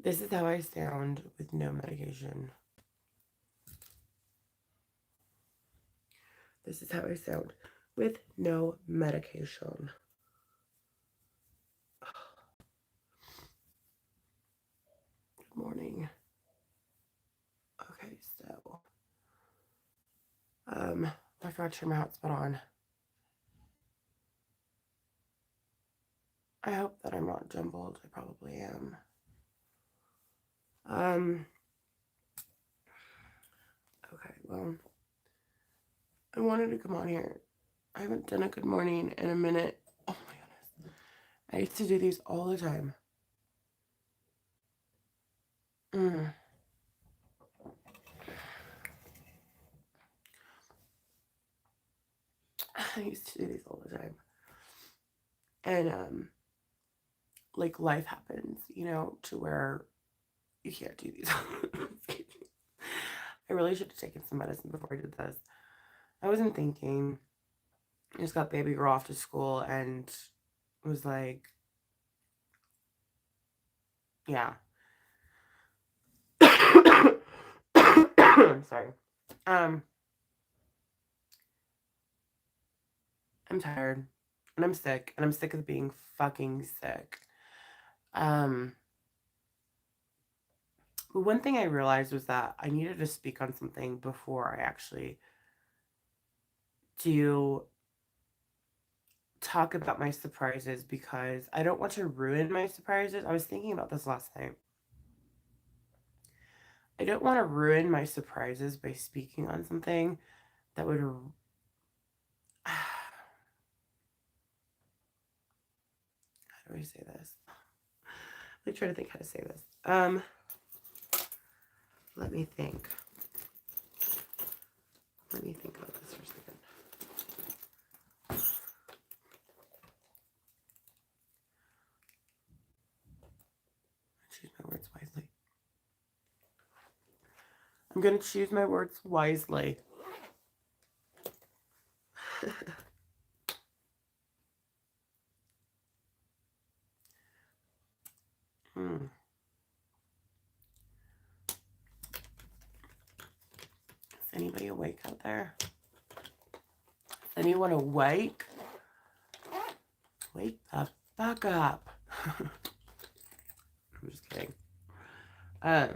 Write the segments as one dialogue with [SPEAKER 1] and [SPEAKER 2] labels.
[SPEAKER 1] This is how I sound with no medication. This is how I sound with no medication. Good morning. Okay, so I forgot to turn my hotspot on. I hope that I'm not jumbled. I probably am. Okay, well, I wanted to come on here. I haven't done a good morning in a minute. Oh my goodness. I used to do these all the time. I used to do these all the time. And like life happens, to where you can't do these. I really should have taken some medicine before I did this. I wasn't thinking. I just got baby girl off to school and was like, yeah. Sorry. I'm tired and I'm sick and I'm sick of being fucking sick. But one thing I realized was that I needed to speak on something before I actually do talk about my surprises, because I don't want to ruin my surprises. I was thinking about this last night. I don't want to ruin my surprises by speaking on something that would how do I say this? Let me try to think how to say this. Let me think. Let me think about this for a second. Choose my words wisely. I'm going to choose my words wisely. Is anybody awake out there? Is anyone awake? Wake the fuck up. I'm just kidding. I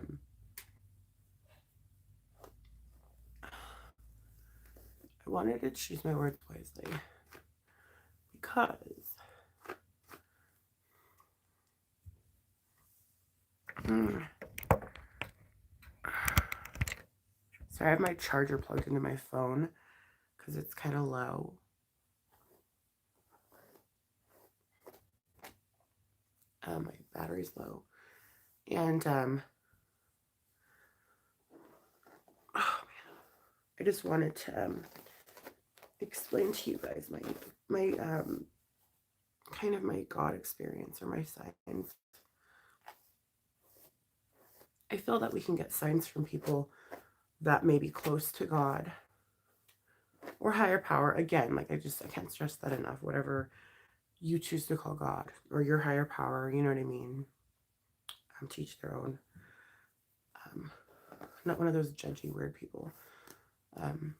[SPEAKER 1] wanted to choose my words wisely because so I have my charger plugged into my phone because it's kind of low. My battery's low. And oh man, I just wanted to explain to you guys my kind of my God experience or my signs. I feel that we can get signs from people that may be close to God or higher power. Again, like I can't stress that enough. Whatever you choose to call God or your higher power, you know what I mean? To each their own. I'm not one of those judgy, weird people. And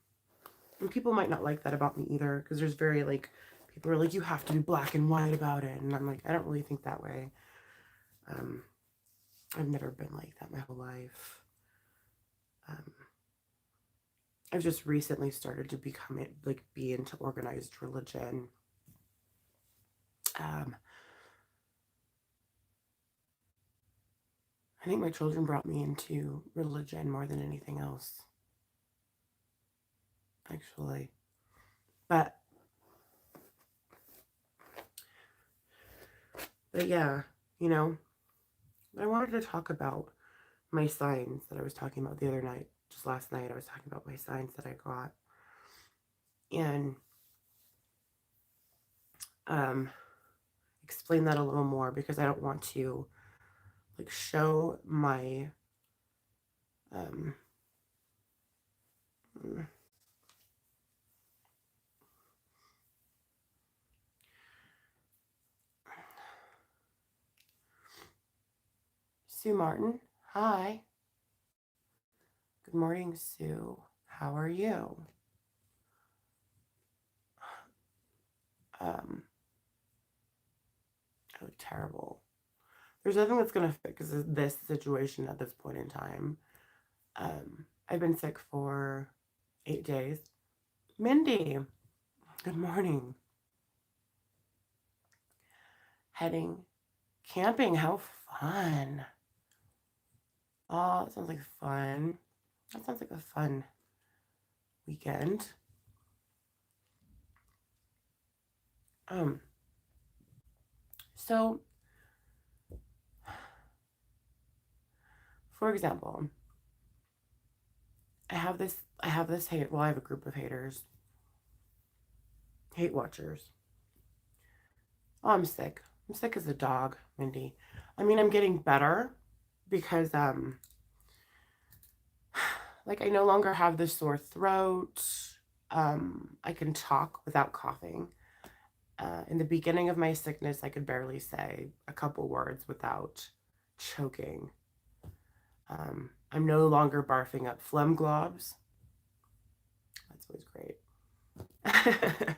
[SPEAKER 1] people might not like that about me either, because there's very like, people are like, you have to be black and white about it. And I'm like, I don't really think that way. I've never been like that my whole life. I've just recently started to be into organized religion. I think my children brought me into religion more than anything else, actually. But yeah, I wanted to talk about my signs that I was talking about the other night. Just last night, I was talking about my signs that I got. And explain that a little more, because I don't want to show my Sue Martin. Hi. Good morning, Sue. How are you? Um, oh, terrible. There's nothing that's going to fix this situation at this point in time. I've been sick for 8 days. Mindy, good morning. Heading camping. How fun. Oh, that sounds like fun. That sounds like a fun weekend. So, for example, I have this hate, well, I have a group of haters, hate watchers. Oh, I'm sick. I'm sick as a dog, Mindy. I mean, I'm getting better because, like, I no longer have this sore throat. I can talk without coughing. In the beginning of my sickness, I could barely say a couple words without choking. I'm no longer barfing up phlegm globs. That's always great. I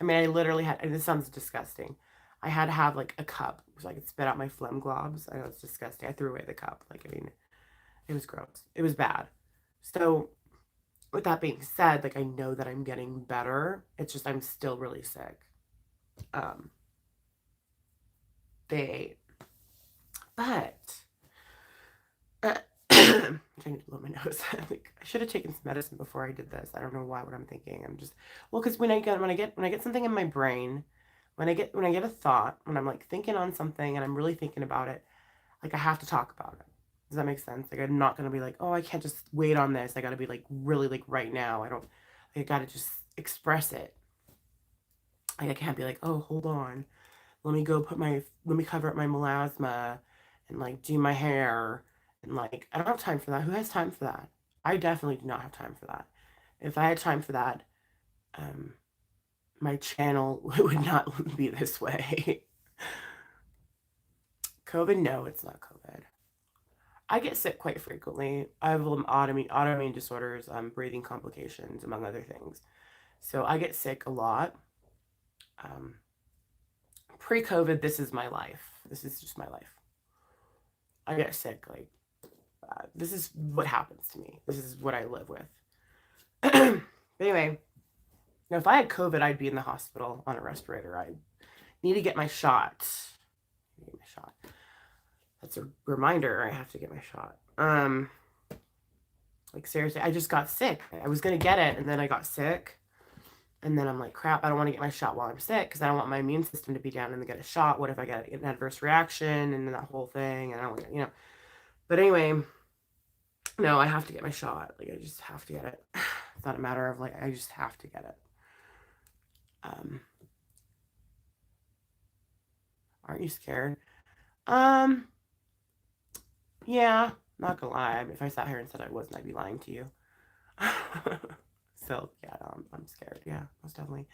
[SPEAKER 1] mean, I literally had, and this sounds disgusting. I had to have like a cup so I could spit out my phlegm globs. I know it's disgusting. I threw away the cup. Like, I mean, it was gross. It was bad. So, with that being said, like, I know that I'm getting better. It's just I'm still really sick. They, but I'm trying to blow my nose. Like, I should have taken some medicine before I did this. I don't know what I'm thinking. I'm just, well, because when I get something in my brain, when I get a thought, when I'm like thinking on something and I'm really thinking about it, like, I have to talk about it. Does that make sense? Like, I'm not gonna be like, oh, I can't just wait on this. I gotta be like really like right now. I gotta just express it. Like, I can't be like, oh, hold on. Let me cover up my melasma and like do my hair. And like, I don't have time for that. Who has time for that? I definitely do not have time for that. If I had time for that, my channel would not be this way. COVID? No, it's not COVID. I get sick quite frequently. I have autoimmune disorders, breathing complications, among other things. So I get sick a lot. Pre-COVID, this is my life. This is just my life. I get sick, like, this is what happens to me. This is what I live with. But anyway, now if I had COVID, I'd be in the hospital on a respirator. I need to get my shot. That's a reminder. I have to get my shot. Like, seriously, I just got sick. I was gonna get it, and then I got sick. And then I'm like, crap, I don't want to get my shot while I'm sick because I don't want my immune system to be down and then get a shot. What if I get an adverse reaction and that whole thing? And I don't, But anyway, no, I have to get my shot. Like, I just have to get it. It's not a matter of like, I just have to get it. Aren't you scared? Yeah, not gonna lie. If I sat here and said I wasn't, I'd be lying to you. So yeah, no, I'm scared. Yeah, most definitely.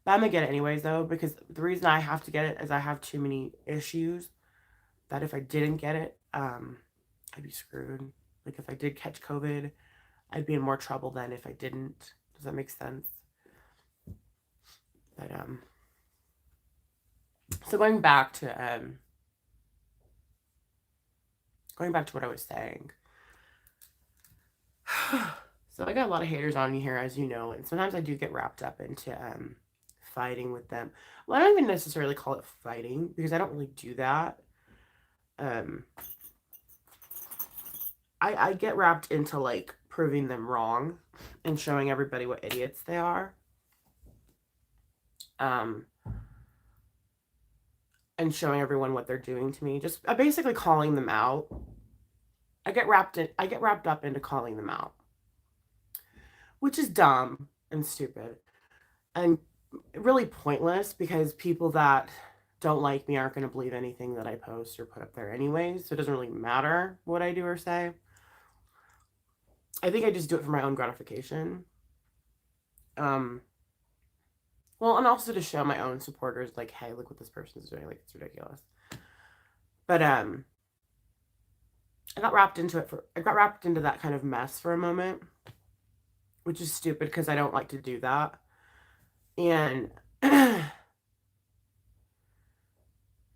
[SPEAKER 1] But I'm gonna get it anyways though, because the reason I have to get it is I have too many issues that if I didn't get it, I'd be screwed. Like, if I did catch COVID, I'd be in more trouble than if I didn't. Does that make sense? But so going back to what I was saying. So I got a lot of haters on me here, as you know, and sometimes I do get wrapped up into fighting with them. Well, I don't even necessarily call it fighting because I don't really do that. I get wrapped into like proving them wrong and showing everybody what idiots they are. And showing everyone what they're doing to me. Just basically calling them out. I get wrapped up into calling them out, which is dumb and stupid and really pointless because people that don't like me aren't going to believe anything that I post or put up there anyways, so it doesn't really matter what I do or say. I think I just do it for my own gratification. Well, and also to show my own supporters, like, hey, look what this person's doing. Like, it's ridiculous. But I got wrapped into that kind of mess for a moment, which is stupid because I don't like to do that. And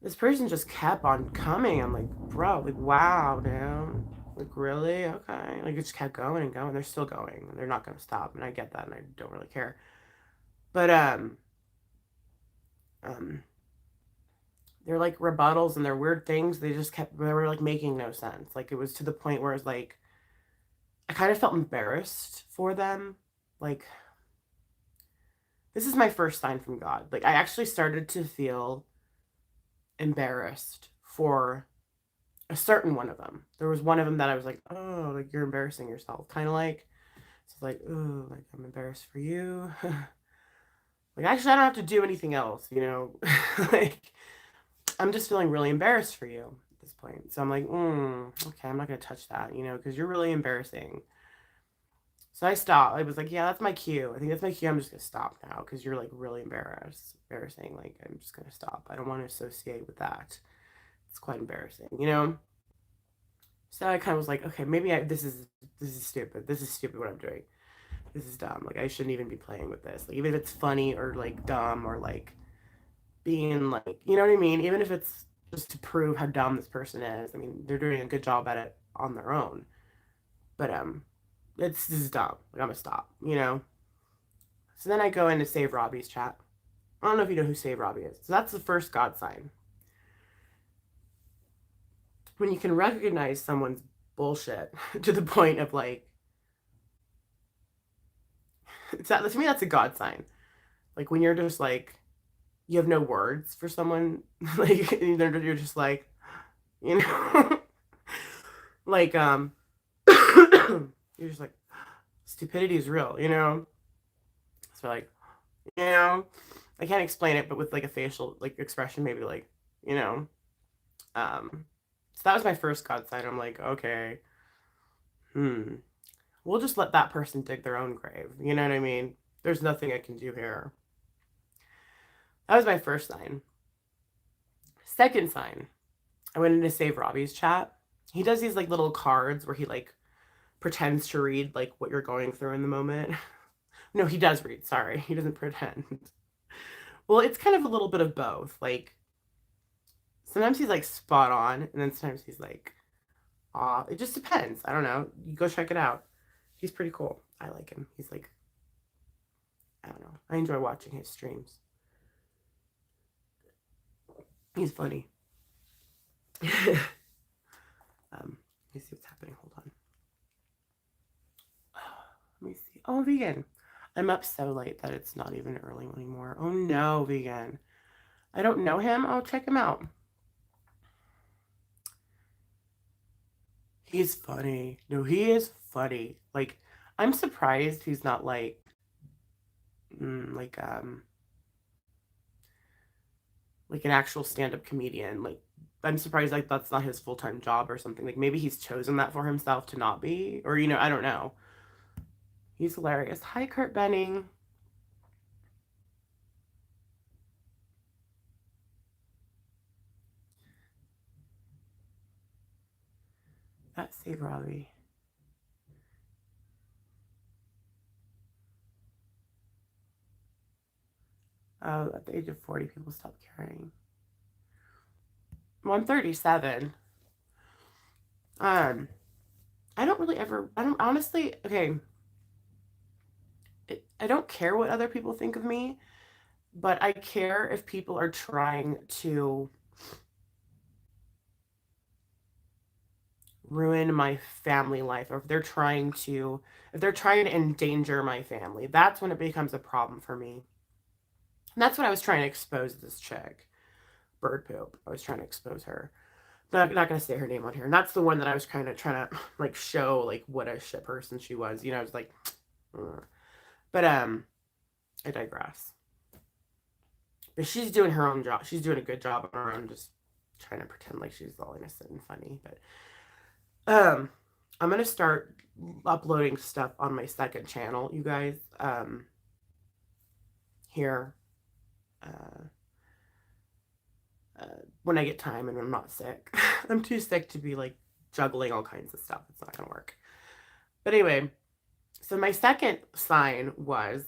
[SPEAKER 1] this person just kept on coming. I'm like, bro, like, wow, dude. Like, really? Okay. Like, it just kept going and going. They're still going. They're not going to stop. And I get that, and I don't really care. But, um, they're like rebuttals and they're weird things. They were like making no sense. Like, it was to the point where it's like, I kind of felt embarrassed for them. Like, this is my first sign from God. Like, I actually started to feel embarrassed for a certain one of them. There was one of them that I was like, oh, like you're embarrassing yourself. Kind of like, it's like, oh, like I'm embarrassed for you. Like, actually, I don't have to do anything else, you know? Like, I'm just feeling really embarrassed for you at this point. So I'm like, okay, I'm not going to touch that, you know, because you're really embarrassing. So I stopped. I was like, yeah, that's my cue. I think that's my cue. I'm just going to stop now because you're like really embarrassing. Like, I'm just going to stop. I don't want to associate with that. It's quite embarrassing, you know? So I kind of was like, okay, maybe this is stupid. This is stupid what I'm doing. This is dumb. Like, I shouldn't even be playing with this. Like, even if it's funny or like dumb or like being like, you know what I mean? Even if it's just to prove how dumb this person is. I mean, they're doing a good job at it on their own. But this is dumb. Like, I'm gonna stop, you know? So then I go into Save Robbie's chat. I don't know if you know who Save Robbie is. So that's the first God sign. When you can recognize someone's bullshit to the point of like, to me, that's a God sign. Like, when you're just like, you have no words for someone, like, you're just like, you know, like, you're just like, stupidity is real, you know? So, like, you know, I can't explain it, but with like a facial, like, expression, maybe like, you know, so that was my first God sign. I'm like, okay, we'll just let that person dig their own grave. You know what I mean? There's nothing I can do here. That was my first sign. Second sign, I went into Save Robbie's chat. He does these like little cards where he like pretends to read like what you're going through in the moment. No, he does read. Sorry, he doesn't pretend. Well, it's kind of a little bit of both. Like, sometimes he's like spot on, and then sometimes he's like, ah, it just depends. I don't know. You go check it out. He's pretty cool. I like him. He's like, I don't know. I enjoy watching his streams. He's funny. Let me see what's happening. Hold on. Let me see. Oh, vegan. I'm up so late that it's not even early anymore. Oh no, vegan. I don't know him. I'll check him out. He's funny. No, he is funny. Like, I'm surprised he's not like like an actual stand-up comedian. Like, I'm surprised like that's not his full-time job or something. Like, maybe he's chosen that for himself to not be, or you know, I don't know. He's hilarious. Hi, Kurt Benning. That's Save Robbie. Oh, at the age of 40, people stop caring. 137. I don't really ever, I don't honestly, okay, I don't care what other people think of me, but I care if people are trying to ruin my family life, or if they're trying to endanger my family. That's when it becomes a problem for me. And that's what I was trying to expose this chick, Bird Poop. I was trying to expose her. Not gonna say her name on here. And that's the one that I was kind of trying to like show like what a shit person she was. You know, I was like, ugh. But I digress. But she's doing her own job. She's doing a good job on her own, just trying to pretend like she's all innocent and funny. But I'm gonna start uploading stuff on my second channel, you guys. Here, uh, when I get time and I'm not sick. I'm too sick to be like juggling all kinds of stuff. It's not going to work. But anyway, so my second sign was,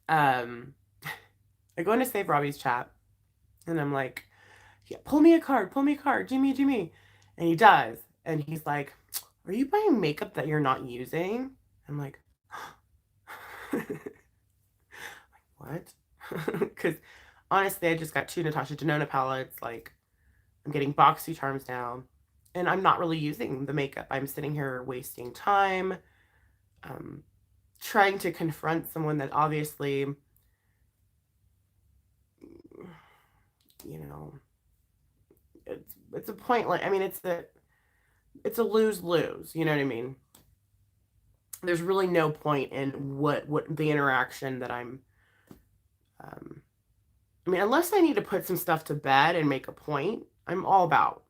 [SPEAKER 1] I go into Save Robbie's chat and I'm like, yeah, pull me a card, Jimmy, Jimmy. And he does. And he's like, are you buying makeup that you're not using? I'm like, what? Because honestly, I just got 2 Natasha Denona palettes. Like, I'm getting Boxy Charms now. And I'm not really using the makeup. I'm sitting here wasting time, trying to confront someone that obviously, you know, it's a pointless. I mean, it's a lose-lose. You know what I mean? There's really no point in what the interaction that I mean, unless I need to put some stuff to bed and make a point, I'm all about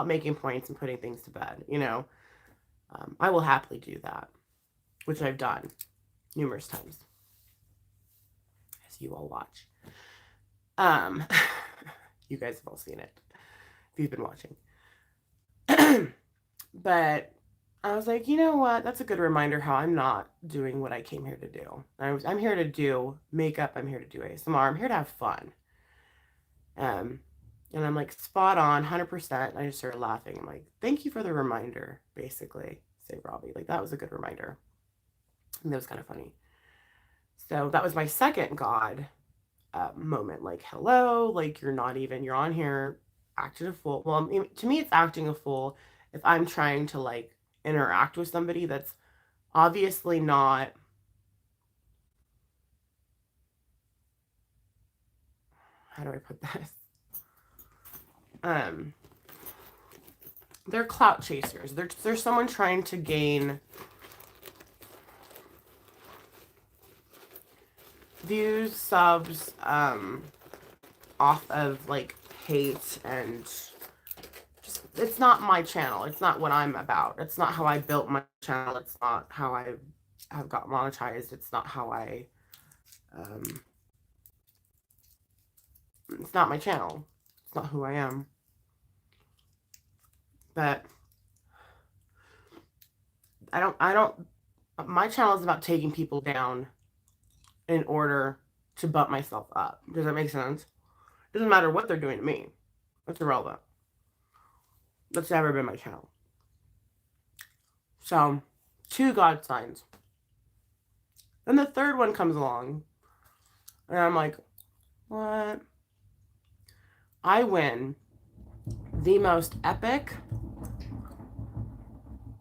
[SPEAKER 1] making points and putting things to bed, you know. I will happily do that, which I've done numerous times, as you all watch. You guys have all seen it if you've been watching. But I was like, you know what? That's a good reminder how I'm not doing what I came here to do. I'm here to do makeup. I'm here to do ASMR. I'm here to have fun. And I'm like, spot on, 100%. I just started laughing. I'm like, thank you for the reminder, basically. Say Robbie. Like, that was a good reminder. And that was kind of funny. So that was my second God moment. Like, hello, like, you're on here acting a fool. Well, I mean, to me, it's acting a fool if I'm trying to, like, interact with somebody that's obviously not, how do I put this? They're clout chasers. They're someone trying to gain views, subs, off of, like, hate, and just, it's not my channel. It's not what I'm about. It's not how I built my channel. It's not how I have got monetized. It's not how I, it's not my channel. It's not who I am. But my channel is about taking people down in order to bump myself up. Does that make sense? It doesn't matter what they're doing to me. That's irrelevant. That's never been my channel. So, 2 God signs. Then the third one comes along. And I'm like, what? I win the most epic.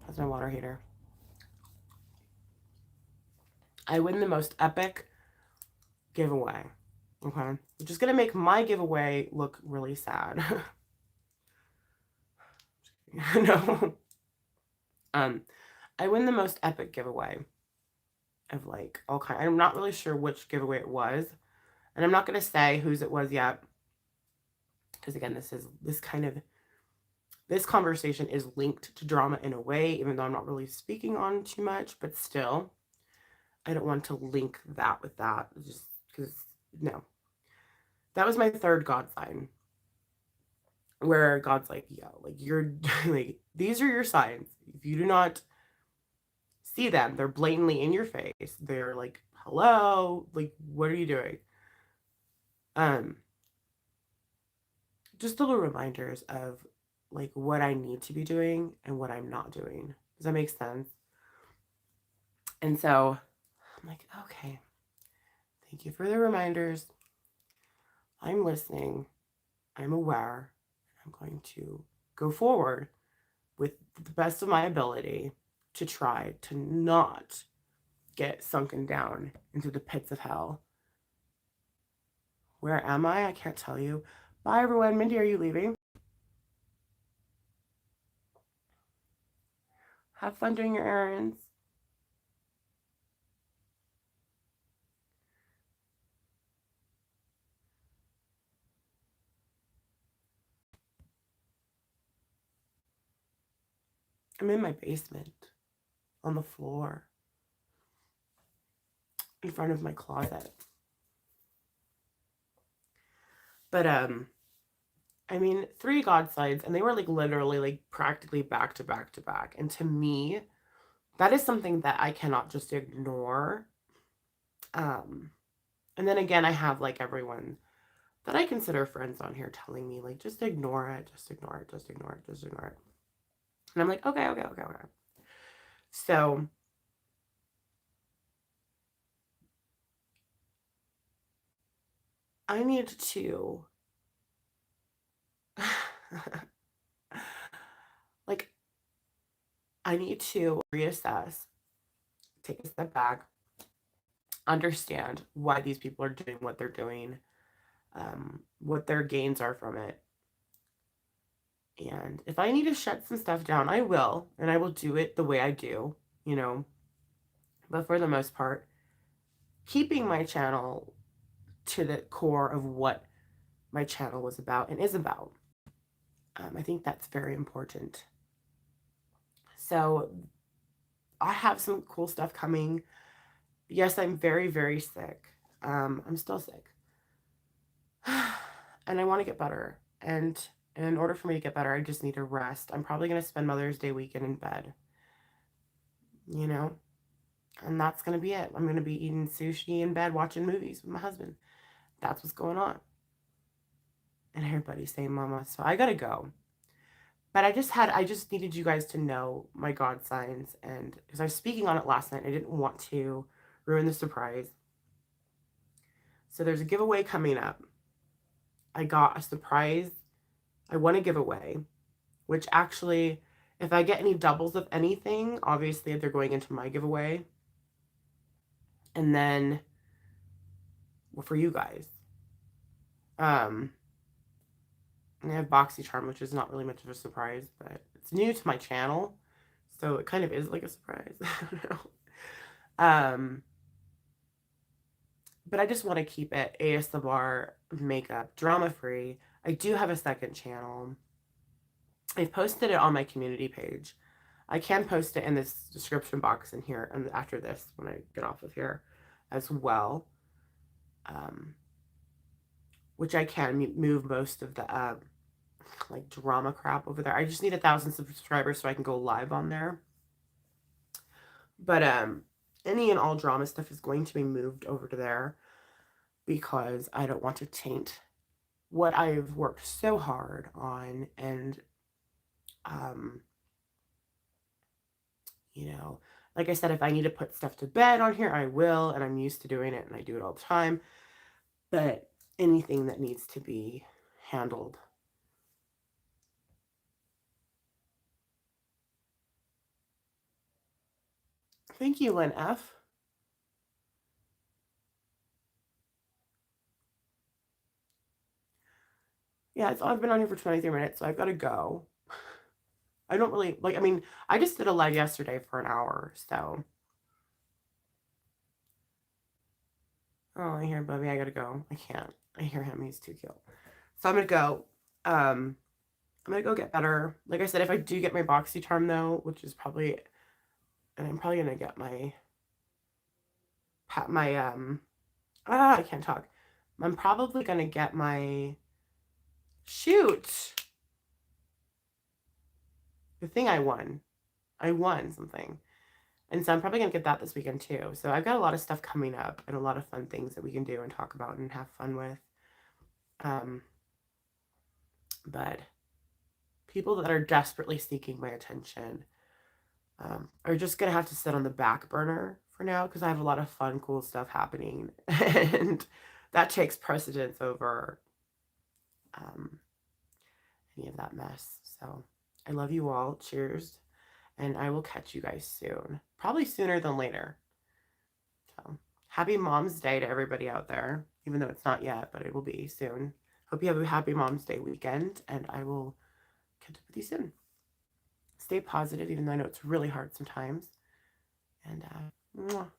[SPEAKER 1] That's my water heater. I win the most epic giveaway. Okay? Which is going to make my giveaway look really sad. No. I win the most epic giveaway of, like, all kind. I'm not really sure which giveaway it was. And I'm not going to say whose it was yet. Because again, this conversation is linked to drama in a way, even though I'm not really speaking on too much, but still, I don't want to link that with that, just because, no. That was my third God sign, where God's like, yo, like, you're, like, these are your signs. If you do not see them, they're blatantly in your face. They're like, hello, like, what are you doing? Just little reminders of, like, what I need to be doing and what I'm not doing. Does that make sense? And so I'm like, okay, thank you for the reminders. I'm listening. I'm aware. I'm going to go forward with the best of my ability to try to not get sunken down into the pits of hell. Where am I? I can't tell you. Bye, everyone. Mindy, are you leaving? Have fun doing your errands. I'm in my basement, on the floor, in front of my closet. But I mean, 3 God signs, and they were like literally like practically back to back to back. And to me, that is something that I cannot just ignore. Um, and then again, I have like everyone that I consider friends on here telling me like just ignore it, just ignore it, just ignore it, just ignore it. And I'm like, okay, okay, okay, okay. So I need to like I need to reassess, take a step back, understand why these people are doing what they're doing, what their gains are from it. And if I need to shut some stuff down, I will, and I will do it the way I do, you know. But for the most part, keeping my channel to the core of what my channel was about and is about. I think that's very important. So I have some cool stuff coming. Yes, I'm very, very sick. I'm still sick. And I want to get better. And in order for me to get better, I just need to rest. I'm probably going to spend Mother's Day weekend in bed, you know? And that's going to be it. I'm going to be eating sushi in bed, watching movies with my husband. That's what's going on. And everybody's saying mama. So I got to go. But I just needed you guys to know my God signs. And because I was speaking on it last night, I didn't want to ruin the surprise. So there's a giveaway coming up. I got a surprise. I won a giveaway, which actually, if I get any doubles of anything, obviously they're going into my giveaway. And then, well, for you guys. And I have BoxyCharm, which is not really much of a surprise, but it's new to my channel. So it kind of is like a surprise. I don't know. But I just want to keep it ASMR makeup drama free. I do have a second channel. I've posted it on my community page. I can post it in this description box in here and after this when I get off of here as well. Which I can move most of the like drama crap over there. I just need 1,000 subscribers so I can go live on there. But any and all drama stuff is going to be moved over to there because I don't want to taint what I've worked so hard on. And you know, like I said, if I need to put stuff to bed on here, I will, and I'm used to doing it and I do it all the time. But anything that needs to be handled. Thank you, Lynn F. Yeah, I've been on here for 23 minutes, so I've got to go. I don't really, like, I mean, I just did a live yesterday for an hour, so. Oh, I hear Bubby, I gotta go. I can't. I hear him, he's too cute. So I'm gonna go. I'm gonna go get better. Like I said, if I do get my BoxyCharm though, which is probably, and I'm probably gonna get I can't talk. I'm probably gonna get my, shoot, the thing I won. I won something. And so I'm probably going to get that this weekend too. So I've got a lot of stuff coming up and a lot of fun things that we can do and talk about and have fun with. But people that are desperately seeking my attention are just going to have to sit on the back burner for now because I have a lot of fun, cool stuff happening. And that takes precedence over any of that mess. So I love you all. Cheers. And I will catch you guys soon. Probably sooner than later. So happy Mom's Day to everybody out there, even though it's not yet, but it will be soon. Hope you have a happy Mom's Day weekend, and I will catch up with you soon. Stay positive, even though I know it's really hard sometimes. And mwah.